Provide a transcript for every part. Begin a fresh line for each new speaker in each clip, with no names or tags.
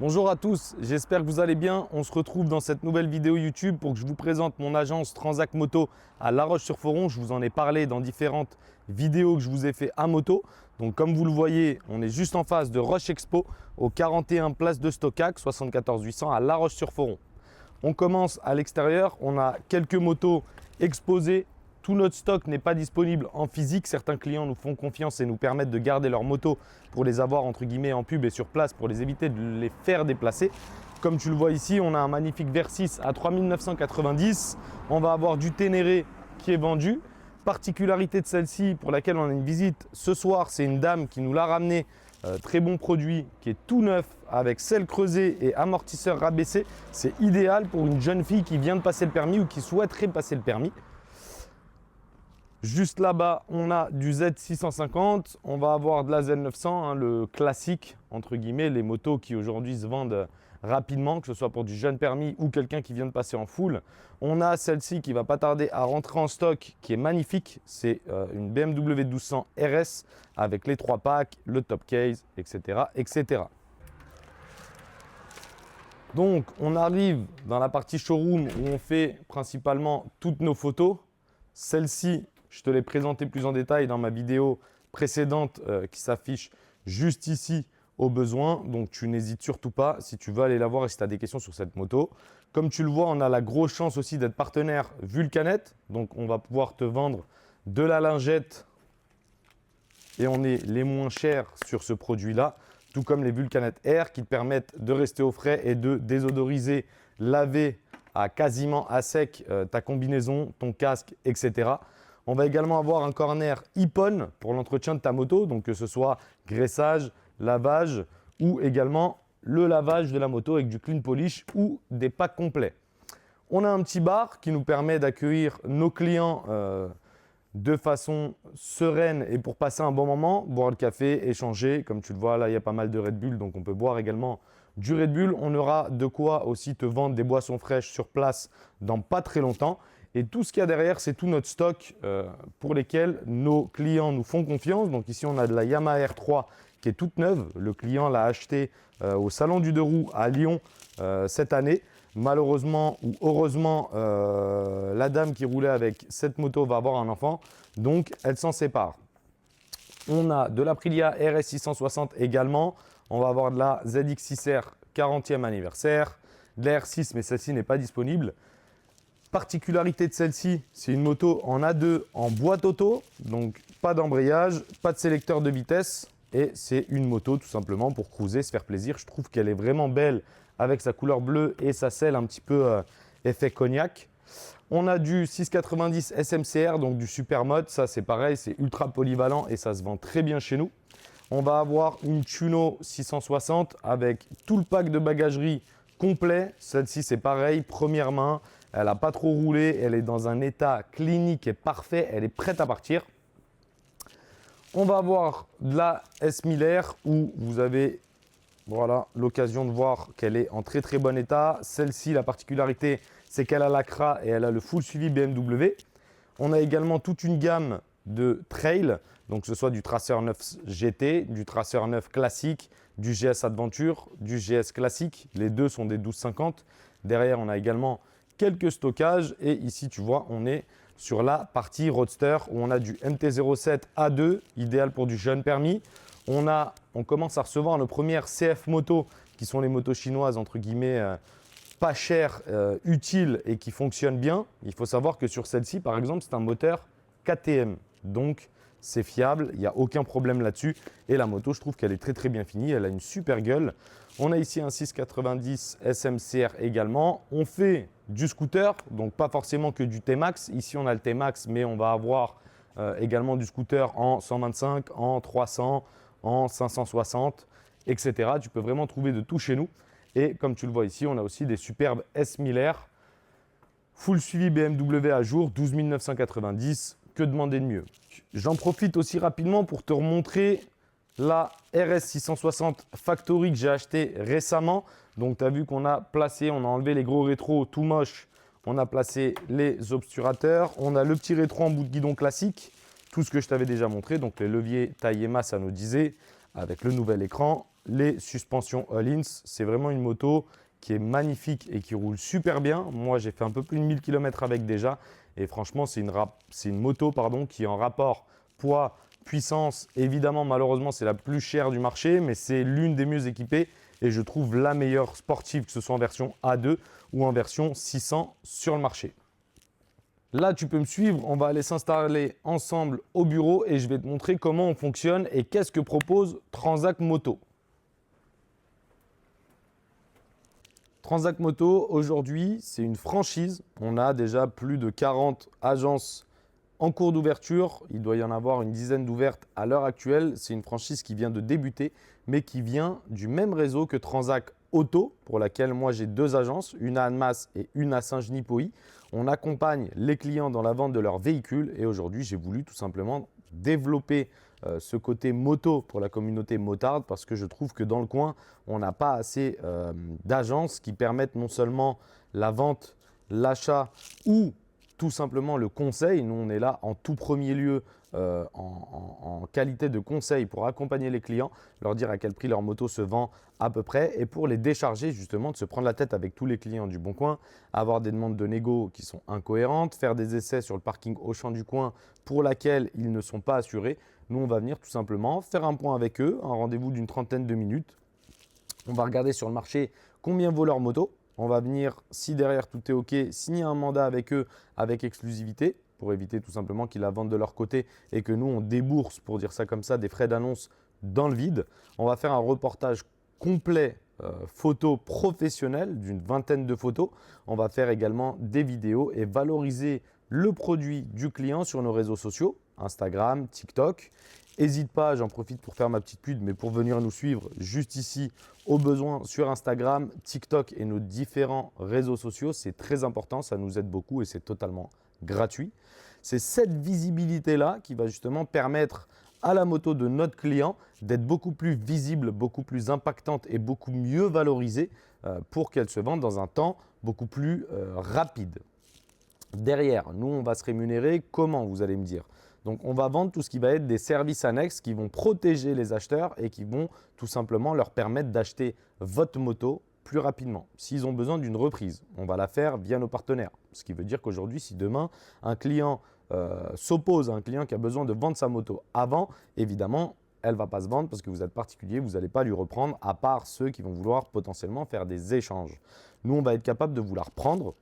Bonjour à tous, j'espère que vous allez bien. On se retrouve dans cette nouvelle vidéo YouTube pour que je vous présente mon agence Transac Moto à La Roche-sur-Foron. Je vous en ai parlé dans différentes vidéos que je vous ai fait à moto. Donc comme vous le voyez, on est juste en face de Roche Expo au 41 place de Stockac, 74 800 à La Roche-sur-Foron. On commence à l'extérieur, on a quelques motos exposées. Tout notre stock n'est pas disponible en physique. Certains clients nous font confiance et nous permettent de garder leurs motos pour les avoir entre guillemets en pub et sur place pour les éviter de les faire déplacer. Comme tu le vois ici, on a un magnifique Versys à 3990. On va avoir du Ténéré qui est vendu. Particularité de celle-ci pour laquelle on a une visite ce soir, c'est une dame qui nous l'a ramené. Très bon produit qui est tout neuf avec selle creusée et amortisseur rabaissé. C'est idéal pour une jeune fille qui vient de passer le permis ou qui souhaiterait passer le permis. Juste là-bas, on a du Z650, on va avoir de la Z900, hein, le classique, entre guillemets, les motos qui aujourd'hui se vendent rapidement, que ce soit pour du jeune permis ou quelqu'un qui vient de passer en full. On a celle-ci qui va pas tarder à rentrer en stock, qui est magnifique. C'est une BMW 1200 RS avec les 3 packs, le top case, etc., etc. Donc, on arrive dans la partie showroom où on fait principalement toutes nos photos. Celle-ci, je te l'ai présentée plus en détail dans ma vidéo précédente qui s'affiche juste ici au besoin. Donc, tu n'hésites surtout pas si tu veux aller la voir et si tu as des questions sur cette moto. Comme tu le vois, on a la grosse chance aussi d'être partenaire Vulcanet. Donc, on va pouvoir te vendre de la lingette et on est les moins chers sur ce produit-là. Tout comme les Vulcanet Air qui te permettent de rester au frais et de désodoriser, laver à quasiment à sec ta combinaison, ton casque, etc. On va également avoir un corner Ippon pour l'entretien de ta moto, donc que ce soit graissage, lavage ou également le lavage de la moto avec du clean polish ou des packs complets. On a un petit bar qui nous permet d'accueillir nos clients de façon sereine et pour passer un bon moment, boire le café, échanger. Comme tu le vois, là, il y a pas mal de Red Bull, donc on peut boire également du Red Bull. On aura de quoi aussi te vendre des boissons fraîches sur place dans pas très longtemps. Et tout ce qu'il y a derrière, c'est tout notre stock pour lesquels nos clients nous font confiance. Donc ici, on a de la Yamaha R3 qui est toute neuve. Le client l'a acheté au Salon du Deux Roues à Lyon cette année. Malheureusement ou heureusement, la dame qui roulait avec cette moto va avoir un enfant, donc elle s'en sépare. On a de l'Aprilia RS 660 également. On va avoir de la ZX6R 40e anniversaire, de la R6, mais celle-ci n'est pas disponible. Particularité de celle-ci, c'est une moto en A2 en boîte auto, donc pas d'embrayage, pas de sélecteur de vitesse. Et c'est une moto tout simplement pour cruiser, se faire plaisir. Je trouve qu'elle est vraiment belle avec sa couleur bleue et sa selle un petit peu effet cognac. On a du 690 SMCR, donc du super mode. Ça, c'est pareil, c'est ultra polyvalent et ça se vend très bien chez nous. On va avoir une Tuno 660 avec tout le pack de bagagerie complet. Celle-ci, c'est pareil, première main. Elle n'a pas trop roulé. Elle est dans un état clinique et parfait. Elle est prête à partir. On va avoir de la S1000R où vous avez voilà, l'occasion de voir qu'elle est en très très bon état. Celle-ci, la particularité, c'est qu'elle a l'ACRA et elle a le full suivi BMW. On a également toute une gamme de trail, donc que ce soit du Tracer 9 GT, du Tracer 9 classique, du GS Adventure, du GS classique. Les deux sont des 1250. Derrière, on a également quelques stockages et ici, tu vois, on est sur la partie roadster où on a du MT-07 A2, idéal pour du jeune permis. On commence à recevoir nos premières CF motos qui sont les motos chinoises entre guillemets pas chères, utiles et qui fonctionnent bien. Il faut savoir que sur celle-ci par exemple c'est un moteur KTM, donc c'est fiable, il n'y a aucun problème là-dessus. Et la moto, je trouve qu'elle est très très bien finie, elle a une super gueule. On a ici un 690 SMCR également. On fait du scooter, donc pas forcément que du T-Max. Ici on a le T-Max, mais on va avoir également du scooter en 125, en 300, en 560, etc. Tu peux vraiment trouver de tout chez nous. Et comme tu le vois ici, on a aussi des superbes S1000R. Full suivi BMW à jour, 12 990. Que demander de mieux? J'en profite aussi rapidement pour te remontrer la RS 660 Factory que j'ai acheté récemment. Donc tu as vu qu'on a placé, on a enlevé les gros rétros tout moches. On a placé les obturateurs. On a le petit rétro en bout de guidon classique. Tout ce que je t'avais déjà montré. Donc les leviers taille et masse anodisés avec le nouvel écran. les suspensions Öhlins. C'est vraiment une moto qui est magnifique et qui roule super bien. Moi, j'ai fait un peu plus de 1000 km avec déjà. Et franchement, c'est une moto qui est en rapport poids, puissance. Évidemment, malheureusement, c'est la plus chère du marché, mais c'est l'une des mieux équipées. Et je trouve la meilleure sportive, que ce soit en version A2 ou en version 600 sur le marché. Là, tu peux me suivre, on va aller s'installer ensemble au bureau et je vais te montrer comment on fonctionne et qu'est-ce que propose Transac Moto. Transac Moto, aujourd'hui, c'est une franchise. On a déjà plus de 40 agences en cours d'ouverture. Il doit y en avoir une dizaine d'ouvertes à l'heure actuelle. C'est une franchise qui vient de débuter, mais qui vient du même réseau que Transac Auto, pour laquelle moi j'ai 2 agences, une à Annemasse et une à Saint-Genis-Pouilly. On accompagne les clients dans la vente de leurs véhicules et aujourd'hui, j'ai voulu tout simplement développer ce côté moto pour la communauté motarde parce que je trouve que dans le coin, on n'a pas assez d'agences qui permettent non seulement la vente, l'achat ou tout simplement le conseil. Nous, on est là en tout premier lieu en qualité de conseil pour accompagner les clients, leur dire à quel prix leur moto se vend à peu près et pour les décharger justement de se prendre la tête avec tous les clients du Bon Coin, avoir des demandes de négo qui sont incohérentes, faire des essais sur le parking Auchan du coin pour laquelle ils ne sont pas assurés. Nous, on va venir tout simplement faire un point avec eux, un rendez-vous d'une trentaine de minutes. On va regarder sur le marché combien vaut leur moto. On va venir, si derrière tout est OK, signer un mandat avec eux avec exclusivité pour éviter tout simplement qu'ils la vendent de leur côté et que nous, on débourse, pour dire ça comme ça, des frais d'annonce dans le vide. On va faire un reportage complet photo professionnel d'une vingtaine de photos. On va faire également des vidéos et valoriser le produit du client sur nos réseaux sociaux, Instagram, TikTok. N'hésite pas, j'en profite pour faire ma petite pub, mais pour venir nous suivre juste ici, au besoin sur Instagram, TikTok et nos différents réseaux sociaux. C'est très important, ça nous aide beaucoup et c'est totalement gratuit. C'est cette visibilité-là qui va justement permettre à la moto de notre client d'être beaucoup plus visible, beaucoup plus impactante et beaucoup mieux valorisée pour qu'elle se vende dans un temps beaucoup plus rapide. Derrière, nous, on va se rémunérer comment, vous allez me dire. Donc, on va vendre tout ce qui va être des services annexes qui vont protéger les acheteurs et qui vont tout simplement leur permettre d'acheter votre moto plus rapidement. S'ils ont besoin d'une reprise, on va la faire via nos partenaires. Ce qui veut dire qu'aujourd'hui, si demain, un client s'oppose à un client qui a besoin de vendre sa moto avant, évidemment, elle ne va pas se vendre parce que vous êtes particulier, vous n'allez pas lui reprendre, à part ceux qui vont vouloir potentiellement faire des échanges. Nous, on va être capable de vous la reprendre.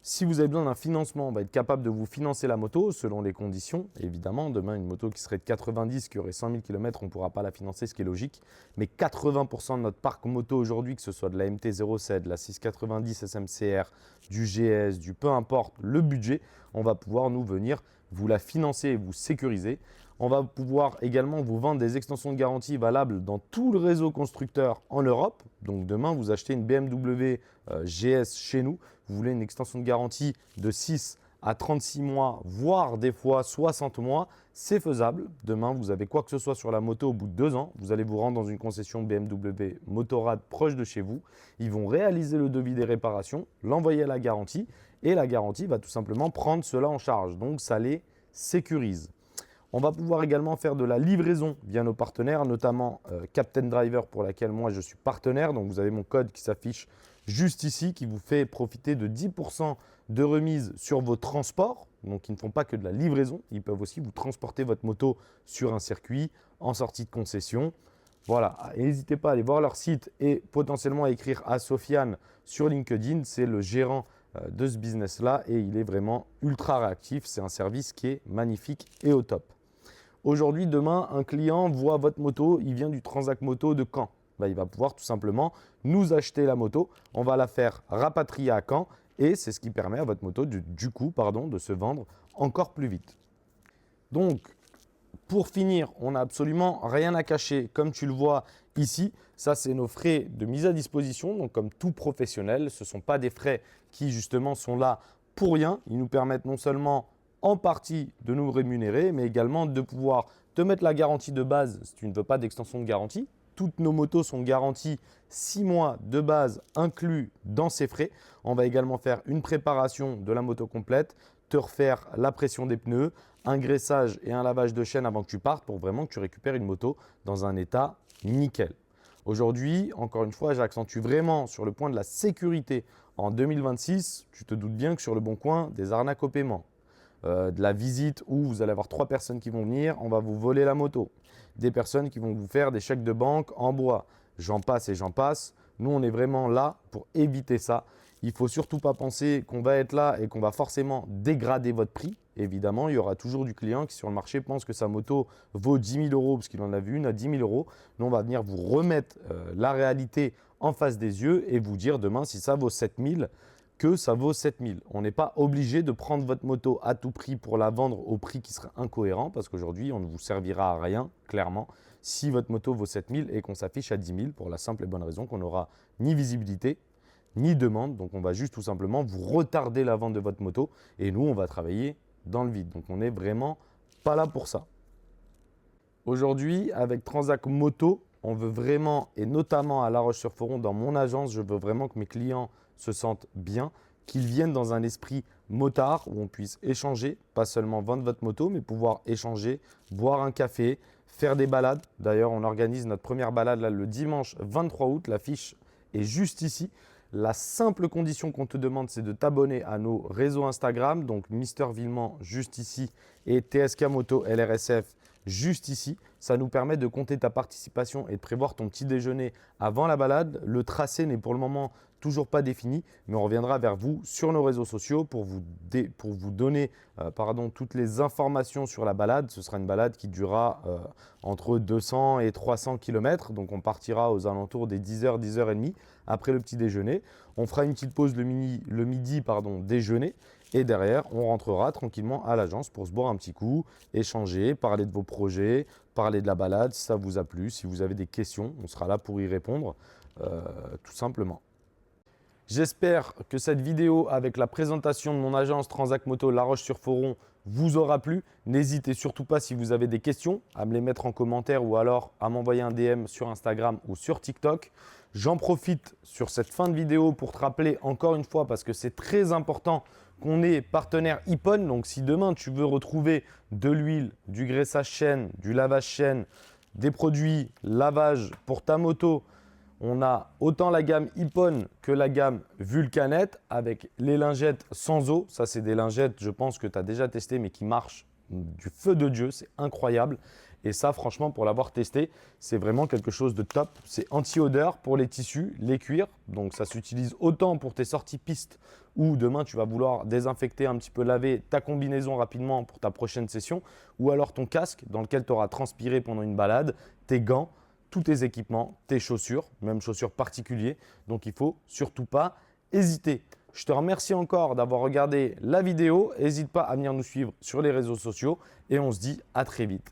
Si vous avez besoin d'un financement, on va être capable de vous financer la moto selon les conditions. Évidemment, demain, une moto qui serait de 90, qui aurait 100 000 km, on ne pourra pas la financer, ce qui est logique. Mais 80% de notre parc moto aujourd'hui, que ce soit de la MT-07, de la 690 SMCR, du GS, du peu importe le budget, on va pouvoir nous venir vous la financer et vous sécuriser. On va pouvoir également vous vendre des extensions de garantie valables dans tout le réseau constructeur en Europe. Donc demain, vous achetez une BMW GS chez nous, vous voulez une extension de garantie de 6 à 36 mois, voire des fois 60 mois, c'est faisable. Demain, vous avez quoi que ce soit sur la moto au bout de 2 ans, vous allez vous rendre dans une concession BMW Motorrad proche de chez vous. Ils vont réaliser le devis des réparations, l'envoyer à la garantie et la garantie va tout simplement prendre cela en charge. Donc, ça les sécurise. On va pouvoir également faire de la livraison via nos partenaires, notamment Captain Driver pour laquelle moi je suis partenaire. Donc vous avez mon code qui s'affiche juste ici qui vous fait profiter de 10% de remise sur vos transports. Donc ils ne font pas que de la livraison, ils peuvent aussi vous transporter votre moto sur un circuit en sortie de concession. Voilà, n'hésitez pas à aller voir leur site et potentiellement à écrire à Sofiane sur LinkedIn. C'est le gérant de ce business-là et il est vraiment ultra réactif. C'est un service qui est magnifique et au top. Aujourd'hui, demain, un client voit votre moto, il vient du Transac Moto de Caen. Il va pouvoir tout simplement nous acheter la moto, on va la faire rapatrier à Caen et c'est ce qui permet à votre moto de se vendre encore plus vite. Donc, pour finir, on n'a absolument rien à cacher. Comme tu le vois ici, ça c'est nos frais de mise à disposition. Donc comme tout professionnel, ce ne sont pas des frais qui justement sont là pour rien. Ils nous permettent non seulement en partie de nous rémunérer, mais également de pouvoir te mettre la garantie de base si tu ne veux pas d'extension de garantie. Toutes nos motos sont garanties 6 mois de base inclus dans ces frais. On va également faire une préparation de la moto complète, te refaire la pression des pneus, un graissage et un lavage de chaîne avant que tu partes pour vraiment que tu récupères une moto dans un état nickel. Aujourd'hui, encore une fois, j'accentue vraiment sur le point de la sécurité. En 2026, tu te doutes bien que sur le Bon Coin, des arnaques au paiement, de la visite où vous allez avoir 3 personnes qui vont venir, on va vous voler la moto, des personnes qui vont vous faire des chèques de banque en bois, j'en passe et j'en passe. Nous, on est vraiment là pour éviter ça. Il ne faut surtout pas penser qu'on va être là et qu'on va forcément dégrader votre prix. Évidemment, il y aura toujours du client qui sur le marché pense que sa moto vaut 10 000 euros parce qu'il en a vu une à 10 000 euros. Nous, on va venir vous remettre la réalité en face des yeux et vous dire demain si ça vaut 7 000, que ça vaut 7 000. On n'est pas obligé de prendre votre moto à tout prix pour la vendre au prix qui serait incohérent parce qu'aujourd'hui, on ne vous servira à rien, clairement, si votre moto vaut 7 000 et qu'on s'affiche à 10 000 pour la simple et bonne raison qu'on n'aura ni visibilité, ni demande. Donc, on va juste tout simplement vous retarder la vente de votre moto et nous, on va travailler dans le vide. Donc, on n'est vraiment pas là pour ça. Aujourd'hui, avec Transac Moto, on veut vraiment, et notamment à La Roche-sur-Foron, dans mon agence, je veux vraiment que mes clients se sentent bien, qu'ils viennent dans un esprit motard où on puisse échanger, pas seulement vendre votre moto, mais pouvoir échanger, boire un café, faire des balades. D'ailleurs, on organise notre première balade là, le dimanche 23 août. L'affiche est juste ici. La simple condition qu'on te demande, c'est de t'abonner à nos réseaux Instagram, donc Mister Villemant juste ici et TSK Moto LRSF juste ici. Ça nous permet de compter ta participation et de prévoir ton petit déjeuner avant la balade. Le tracé n'est pour le moment toujours pas défini, mais on reviendra vers vous sur nos réseaux sociaux pour vous donner toutes les informations sur la balade. Ce sera une balade qui durera entre 200 et 300 km. Donc, on partira aux alentours des 10h, 10h30 après le petit déjeuner. On fera une petite pause le midi déjeuner. Et derrière, on rentrera tranquillement à l'agence pour se boire un petit coup, échanger, parler de vos projets, parler de la balade si ça vous a plu. Si vous avez des questions, on sera là pour y répondre tout simplement. J'espère que cette vidéo avec la présentation de mon agence Transac Moto La Roche-sur-Foron vous aura plu. N'hésitez surtout pas si vous avez des questions à me les mettre en commentaire ou alors à m'envoyer un DM sur Instagram ou sur TikTok. J'en profite sur cette fin de vidéo pour te rappeler encore une fois parce que c'est très important qu'on est partenaire Ippon. Donc si demain tu veux retrouver de l'huile, du graissage chaîne, du lavage chaîne, des produits lavage pour ta moto, on a autant la gamme Ippon que la gamme Vulcanette avec les lingettes sans eau. Ça, c'est des lingettes, je pense que tu as déjà testé, mais qui marchent du feu de Dieu. C'est incroyable. Et ça, franchement, pour l'avoir testé, c'est vraiment quelque chose de top. C'est anti-odeur pour les tissus, les cuirs. Donc, ça s'utilise autant pour tes sorties pistes où demain, tu vas vouloir désinfecter, un petit peu laver ta combinaison rapidement pour ta prochaine session ou alors ton casque dans lequel tu auras transpiré pendant une balade, tes gants, tous tes équipements, tes chaussures, même chaussures particulières. Donc, il ne faut surtout pas hésiter. Je te remercie encore d'avoir regardé la vidéo. N'hésite pas à venir nous suivre sur les réseaux sociaux et on se dit à très vite.